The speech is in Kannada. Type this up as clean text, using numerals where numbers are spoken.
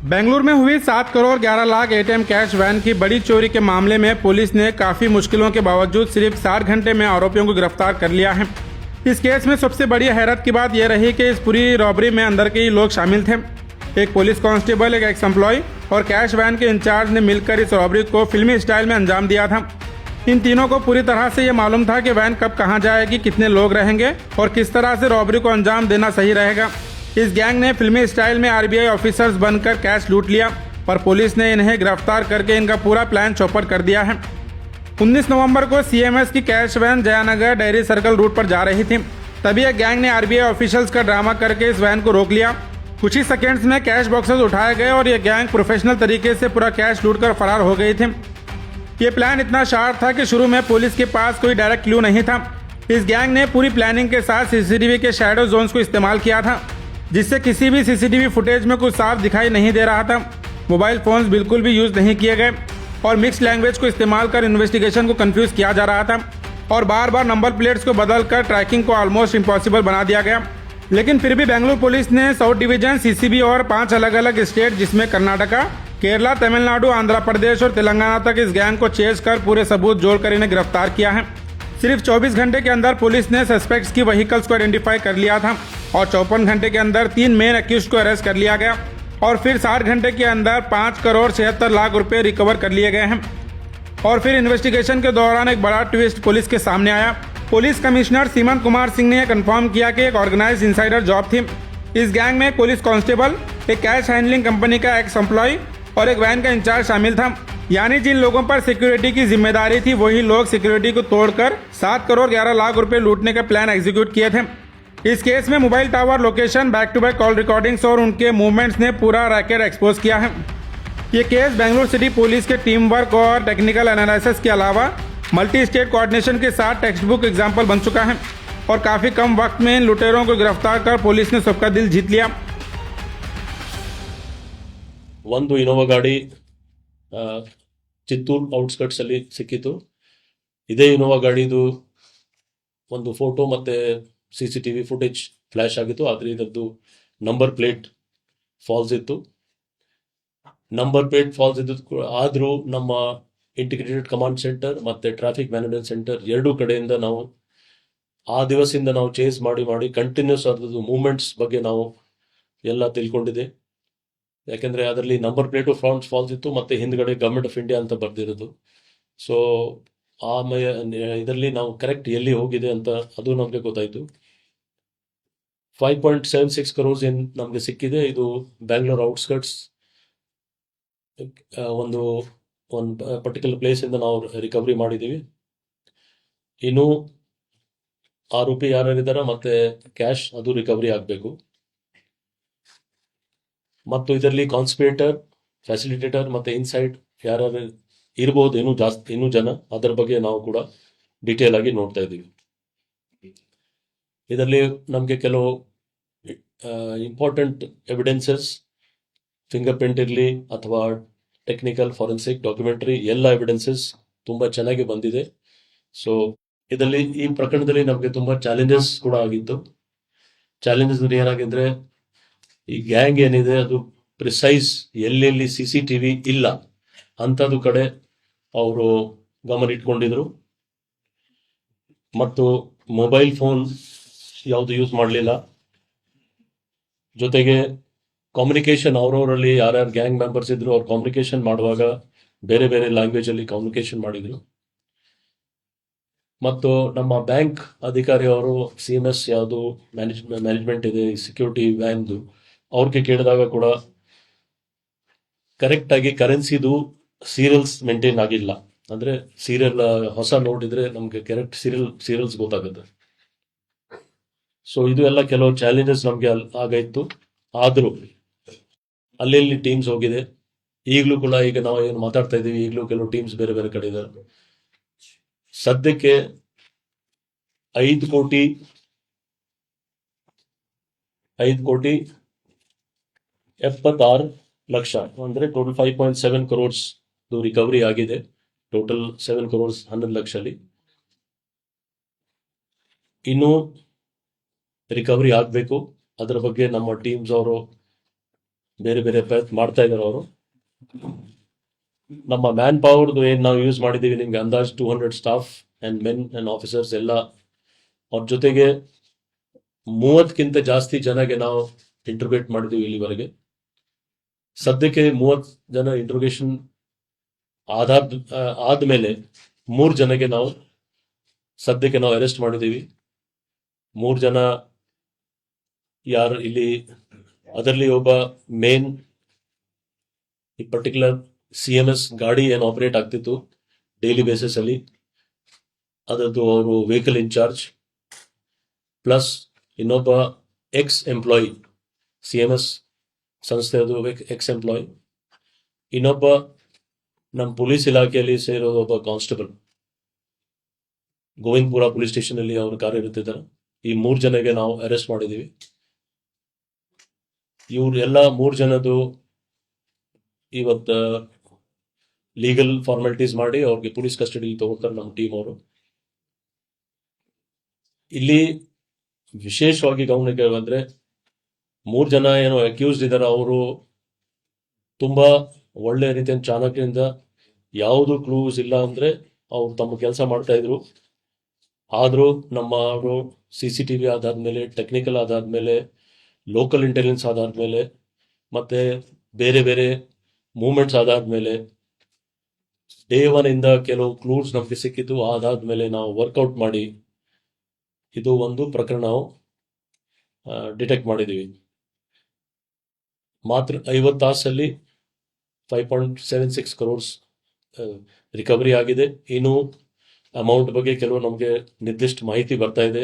बेंगलुरु में हुई 7 crore 11 lakh ATM cash van की बड़ी चोरी के मामले में पुलिस ने काफी मुश्किलों के बावजूद सिर्फ 60 घंटे में आरोपियों को गिरफ्तार कर लिया है। इस केस में सबसे बड़ी हैरत की बात यह रही कि इस पूरी रॉबरी में अंदर के ही लोग शामिल थे। एक पुलिस कांस्टेबल, एक एक्स एम्प्लॉय और कैश वैन के इंचार्ज ने मिलकर इस रॉबरी को फिल्मी स्टाइल में अंजाम दिया था। इन तीनों को पूरी तरह से ये मालूम था कि वैन कब कहाँ जाएगी, कितने लोग रहेंगे और किस तरह से रॉबरी को अंजाम देना सही रहेगा। इस गैंग ने फिल्मी स्टाइल में आरबीआई ऑफिसर्स बनकर कैश लूट लिया और पुलिस ने इन्हें गिरफ्तार करके इनका पूरा प्लान चौपट कर दिया है। 19 नवंबर को सीएमएस की cash van Jayanagar dairy circle route पर जा रही थी। तभी एक गैंग ने आरबीआई ऑफिशियल्स का ड्रामा करके इस वैन को रोक लिया। कुछ ही सेकेंड्स में कैश बॉक्सेस उठाए गए और ये गैंग प्रोफेशनल तरीके से पूरा कैश लूट कर फरार हो गई थी। ये प्लान इतना शार्प था कि शुरू में पुलिस के पास कोई डायरेक्ट क्लू नहीं था। इस गैंग ने पूरी प्लानिंग के साथ सीसीटीवी के शैडो जोन्स को इस्तेमाल किया था, जिससे किसी भी सीसीटीवी फुटेज में कुछ साफ दिखाई नहीं दे रहा था। मोबाइल फोन्स बिल्कुल भी यूज नहीं किए गए और मिक्स लैंग्वेज को इस्तेमाल कर इन्वेस्टिगेशन को कंफ्यूज किया जा रहा था और बार बार नंबर प्लेट्स को बदल कर ट्रैकिंग को ऑलमोस्ट इम्पॉसिबल बना दिया गया। लेकिन फिर भी बेंगलुरु पुलिस ने साउथ डिवीजन, सीसीबी और 5 अलग अलग स्टेट जिसमें कर्नाटका, केरला, तमिलनाडु, आंध्र प्रदेश और तेलंगाना तक इस गैंग को चेज कर पूरे सबूत जोड़कर इन्हें गिरफ्तार किया है। सिर्फ 24 घंटे के अंदर पुलिस ने सस्पेक्ट्स की व्हीकल्स को आइडेंटिफाई कर लिया था और 54 घंटे के अंदर 3 मेन एक्यूज को अरेस्ट कर लिया गया और फिर 60 घंटे के अंदर 5 करोड़ 76 लाख रुपए रिकवर कर लिए गए हैं। और फिर इन्वेस्टिगेशन के दौरान एक बड़ा ट्विस्ट पुलिस के सामने आया। पुलिस कमिश्नर सीमंत कुमार सिंह ने यह कंफर्म किया कि एक ऑर्गेनाइज इनसाइडर जॉब थी। इस गैंग में एक पुलिस कांस्टेबल, एक कैश हैंडलिंग कंपनी का एक्स एम्प्लॉय और एक वैन का इंचार्ज शामिल था। यानी जिन लोगों पर सिक्योरिटी की जिम्मेदारी थी वही लोग सिक्योरिटी को तोड़कर 7 करोड़ 11 लाख रुपए लूटने का प्लान एग्जीक्यूट किए थे। इस केस में mobile tower location, back to back call recordings और उनके मूवमेंट्स ने पूरा रैकेट एक्सपोज किया है। ये केस बेंगलुरु सिटी पुलिस के टीम वर्क और टेक्निकल एनालिसिस के अलावा मल्टी स्टेट कोऑर्डिनेशन के साथ टेक्स्ट बुक एग्जाम्पल बन चुका है और काफी कम वक्त में इन लुटेरों को गिरफ्तार कर पुलिस ने सबका दिल जीत लिया। ಒಂದು ಇನೋವಾ ಗಾಡಿ ಚಿತ್ತೂರು ಔಟ್ಸ್ಕಟ್ಸ್ ಅಲ್ಲಿ ಸಿಕ್ಕಿತು. ಇದೇ ಇನೋವಾ ಗಾಡಿದು ಒಂದು ಫೋಟೋ ಮತ್ತೆ ಸಿಸಿಟಿವಿ ಫುಟೇಜ್ ಫ್ಲಾಶ್ ಆಗಿತ್ತು. ಆದ್ರೆ ಇದರದ್ದು ನಂಬರ್ ಪ್ಲೇಟ್ ಫಾಲ್ಸ್ ಇತ್ತು. ನಂಬರ್ ಪ್ಲೇಟ್ ಫಾಲ್ಸ್ ಇದ್ದು ಆದ್ರೂ ನಮ್ಮ ಇಂಟಿಗ್ರೇಟೆಡ್ ಕಮಾಂಡ್ ಸೆಂಟರ್ ಮತ್ತೆ ಟ್ರಾಫಿಕ್ ಮ್ಯಾನೇಜ್ಮೆಂಟ್ ಸೆಂಟರ್ ಎರಡೂ ಕಡೆಯಿಂದ ನಾವು ಆ ದಿವಸದಿಂದ ನಾವು ಚೇಸ್ ಮಾಡಿ ಕಂಟಿನ್ಯೂಸ್ ಅದ್ರದ್ದು ಮೂವ್ಮೆಂಟ್ಸ್ ಬಗ್ಗೆ ನಾವು ಎಲ್ಲ ತಿಳ್ಕೊಂಡಿದೆ. ಯಾಕೆಂದ್ರೆ ಅದರಲ್ಲಿ ನಂಬರ್ ಪ್ಲೇಟು ಫ್ರಾಂಟ್ ಫಾಲ್ಸ್ ಇತ್ತು ಮತ್ತೆ ಹಿಂದ್ಗಡೆ ಗವರ್ಮೆಂಟ್ ಆಫ್ ಇಂಡಿಯಾ ಅಂತ ಬರ್ದಿರೋದು. ಸೊ ಇದರಲ್ಲಿ ನಾವು ಕರೆಕ್ಟ್ ಎಲ್ಲಿ ಹೋಗಿದೆ ಅಂತ ಅದು ನಮಗೆ ಗೊತ್ತಾಯ್ತು. 5.76 crores ಏನ್ ನಮಗೆ ಸಿಕ್ಕಿದೆ. ಇದು ಬ್ಯಾಂಗ್ಳೂರ್ ಔಟ್ಸ್ಕಟ್ಸ್ ಒಂದು ಪರ್ಟಿಕ್ಯುಲರ್ ಪ್ಲೇಸ್ ಇಂದ ನಾವು ರಿಕವರಿ ಮಾಡಿದೀವಿ. ಇನ್ನು ಆರೋಪಿ ಯಾರ್ಯಾರಿದಾರ ಮತ್ತೆ ಕ್ಯಾಶ್ ಅದು ರಿಕವರಿ ಆಗಬೇಕು. ಮತ್ತು ಇದರಲ್ಲಿ ಕಾನ್ಸ್ಪಿರೇಟರ್, ಫ್ಯಾಸಿಲಿಟೇಟರ್ ಮತ್ತೆ ಇನ್ಸೈಡ್ ಯಾರ್ಯಾರು ಇರ್ಬೋದು, ಇನ್ನೂ ಜನ, ಅದರ ಬಗ್ಗೆ ನಾವು ಕೂಡ ಡೀಟೇಲ್ ಆಗಿ ನೋಡ್ತಾ ಇದ್ದೀವಿ. ಇದರಲ್ಲಿ ನಮಗೆ ಕೆಲವು ಇಂಪಾರ್ಟೆಂಟ್ ಎವಿಡೆನ್ಸಸ್, ಫಿಂಗರ್ ಪ್ರಿಂಟ್ ಇರಲಿ ಅಥವಾ ಟೆಕ್ನಿಕಲ್, ಫಾರೆನ್ಸಿಕ್, ಡಾಕ್ಯುಮೆಂಟರಿ ಎಲ್ಲ ಎವಿಡೆನ್ಸಸ್ ತುಂಬಾ ಚೆನ್ನಾಗಿ ಬಂದಿದೆ. ಸೊ ಇದರಲ್ಲಿ ಈ ಪ್ರಕರಣದಲ್ಲಿ ನಮಗೆ ತುಂಬಾ ಚಾಲೆಂಜಸ್ ಕೂಡ ಆಗಿತ್ತು. ಚಾಲೆಂಜಸ್ ಏನಾಗಿದ್ರೆ, ಈ ಗ್ಯಾಂಗ್ ಏನಿದೆ ಅದು ಪ್ರಿಸೈಸ್ ಎಲ್ಲೆಲ್ಲಿ ಸಿಸಿಟಿವಿ ಇಲ್ಲ ಅಂಥದ್ದು ಕಡೆ ಅವರು ಗಮನ ಇಟ್ಕೊಂಡಿದ್ರು ಮತ್ತು ಮೊಬೈಲ್ ಫೋನ್ ಯಾವುದು ಯೂಸ್ ಮಾಡಲಿಲ್ಲ. ಜೊತೆಗೆ ಕಮ್ಯುನಿಕೇಶನ್ ಅವರವರಲ್ಲಿ ಯಾರ್ಯಾರು ಗ್ಯಾಂಗ್ ಮೆಂಬರ್ಸ್ ಇದ್ರು ಅವ್ರು ಕಮ್ಯುನಿಕೇಶನ್ ಮಾಡುವಾಗ ಬೇರೆ ಬೇರೆ ಲ್ಯಾಂಗ್ವೇಜ್ ಅಲ್ಲಿ ಕಮ್ಯುನಿಕೇಶನ್ ಮಾಡಿದ್ರು. ಮತ್ತು ನಮ್ಮ ಬ್ಯಾಂಕ್ ಅಧಿಕಾರಿ ಅವರು ಸಿಎಂಎಸ್ ಯಾವುದು ಮ್ಯಾನೇಜ್ಮೆಂಟ್ ಇದೆ ಸೆಕ್ಯೂರಿಟಿ ವ್ಯಾನ್ದು ಅವ್ರಿಗೆ ಕೇಳಿದಾಗ ಕೂಡ ಕರೆಕ್ಟ್ ಆಗಿ ಕರೆನ್ಸಿದು ಸೀರಿಯಲ್ಸ್ ಮೇಂಟೈನ್ ಆಗಿಲ್ಲ. ಅಂದ್ರೆ ಸೀರಿಯಲ್ ಹೊಸ ನೋಟ್ ಇದ್ರೆ ನಮ್ಗೆ ಕರೆಕ್ಟ್ ಸೀರಿಯಲ್ಸ್ ಗೊತ್ತಾಗುತ್ತೆ. ಸೊ ಇದು ಎಲ್ಲ ಕೆಲವು ಚಾಲೆಂಜಸ್ ನಮ್ಗೆ ಆಗಿತ್ತು. ಆದ್ರೂ ಅಲ್ಲಿ ಟೀಮ್ಸ್ ಹೋಗಿದೆ. ಈಗಲೂ ಕೂಡ ಈಗ ನಾವು ಏನು ಮಾತಾಡ್ತಾ ಇದೀವಿ, ಈಗಲೂ ಕೆಲವು ಟೀಮ್ಸ್ ಬೇರೆ ಬೇರೆ ಕಡೆ ಇದ್ದಾರೆ. ಸದ್ಯಕ್ಕೆ 5,76,00,000 ಅಂದ್ರೆ ಟೋಟಲ್ 5.7 crores ರಿಕವರಿ ಆಗಿದೆ. ಟೋಟಲ್ 7 crores 11 ಲಕ್ಷಲ್ಲಿ ಇನ್ನೂ ರಿಕವರಿ ಆಗಬೇಕು. ಅದರ ಬಗ್ಗೆ ನಮ್ಮ ಟೀಮ್ಸ್ ಅವರು ಬೇರೆ ಬೇರೆ ಪ್ರಯತ್ನ ಮಾಡ್ತಾ ಇದ್ದಾರೆ ಅವರು. ನಮ್ಮ ಮ್ಯಾನ್ ಪವರ್ದು ಏನು ನಾವು ಯೂಸ್ ಮಾಡಿದ್ದೀವಿ ನಿಮ್ಗೆ ಅಂದಾಜು 200 staff and men and officers ಎಲ್ಲ. ಅವ್ರ ಜೊತೆಗೆ 30ಕ್ಕಿಂತ ಜಾಸ್ತಿ ಜನಗೆ ನಾವು ಇಂಟ್ರೋಗೇಟ್ ಮಾಡಿದ್ದೀವಿ ಇಲ್ಲಿವರೆಗೆ. ಸದ್ಯಕ್ಕೆ 30 ಜನ ಇಂಟ್ರೋಗೇಷನ್ ಆದ್ಮೇಲೆ 3 ಜನಕ್ಕೆ ನಾವು ಸದ್ಯಕ್ಕೆ ನಾವು ಅರೆಸ್ಟ್ ಮಾಡಿದ್ದೀವಿ. 3 ಜನ ಯಾರು ಇಲ್ಲಿ, ಅದರಲ್ಲಿ ಒಬ್ಬ ಮೇನ್ ಈ ಪರ್ಟಿಕ್ಯುಲರ್ CMS ಗಾಡಿ ಏನು ಆಪರೇಟ್ ಆಗ್ತಿತ್ತು ಡೈಲಿ ಬೇಸಿಸ್ ಅಲ್ಲಿ, ಅದರದ್ದು ಅವರು ವೆಹಿಕಲ್ ಇನ್ಚಾರ್ಜ್, ಪ್ಲಸ್ ಇನ್ನೊಬ್ಬ ಎಕ್ಸ್ ಎಂಪ್ಲಾಯಿ, CMS ಸಂಸ್ಥೆಯದು ಎಕ್ಸ್ ಎಂಪ್ಲಾಯಿ, ಇನ್ನೊಬ್ಬ ನಮ್ಮ ಪೊಲೀಸ್ ಇಲಾಖೆಯಲ್ಲಿ ಸೇರೋ ಒಬ್ಬ ಕಾನ್ಸ್ಟೇಬಲ್, ಗೋವಿಂದಪುರ ಪೊಲೀಸ್ ಸ್ಟೇಷನ್ ಅಲ್ಲಿ ಅವರು ಕಾರ್ಯನಿರ್ತಿದ್ದಾರೆ. ಈ 3 ಜನಗೆ ನಾವು ಅರೆಸ್ಟ್ ಮಾಡಿದ್ದೀವಿ. ಇವರೆಲ್ಲ 3 ಜನದು ಇವತ್ತು ಲೀಗಲ್ ಫಾರ್ಮಾಲಿಟೀಸ್ ಮಾಡಿ ಅವ್ರಿಗೆ ಪೊಲೀಸ್ ಕಸ್ಟಡಿ ತಗೊಳ್ತಾರೆ ನಮ್ಮ ಟೀಮ್ ಅವರು. ಇಲ್ಲಿ ವಿಶೇಷವಾಗಿ ಗಮನಕ್ಕೆ ಬಂದ್ರೆ 3 ಜನ ಏನು ಅಕ್ಯೂಸ್ಡ್ ಇದ್ದಾರೆ, ಅವರು ತುಂಬಾ ಒಳ್ಳೆ ರೀತಿಯ ಚಾಣಕ್ಯದಿಂದ ಯಾವುದು ಕ್ಲೂಸ್ ಇಲ್ಲ ಅಂದ್ರೆ ಅವ್ರು ತಮ್ಮ ಕೆಲಸ ಮಾಡ್ತಾ ಇದ್ರು. ಆದರೂ ನಮ್ಮ ಅವರು CCTV ಆಧಾರದ ಮೇಲೆ, ಟೆಕ್ನಿಕಲ್ ಆಧಾರದ ಮೇಲೆ, ಲೋಕಲ್ ಇಂಟೆಲಿಜೆನ್ಸ್ ಆಧಾರದ ಮೇಲೆ, ಮತ್ತೆ ಬೇರೆ ಬೇರೆ ಮೂವ್ಮೆಂಟ್ಸ್ ಆಧಾರದ ಮೇಲೆ, ಡೇ 1 ಇಂದ ಕೆಲವು ಕ್ಲೂಸ್ ನಮಗೆ ಸಿಕ್ಕಿದ್ದು. ಅದಾದ್ಮೇಲೆ ನಾವು ವರ್ಕೌಟ್ ಮಾಡಿ ಇದು ಒಂದು ಪ್ರಕರಣ ನಾವು ಡಿಟೆಕ್ಟ್ ಮಾಡಿದ್ದೀವಿ. ಮಾತ್ರ 50 ತಾಸಲ್ಲಿ 5.76 crores ರಿಕವರಿ ಆಗಿದೆ. ಇನ್ನು ಅಮೌಂಟ್ ಬಗ್ಗೆ ಕೆಲವು ನಮಗೆ ನಿರ್ದಿಷ್ಟ ಮಾಹಿತಿ ಬರ್ತಾ ಇದೆ.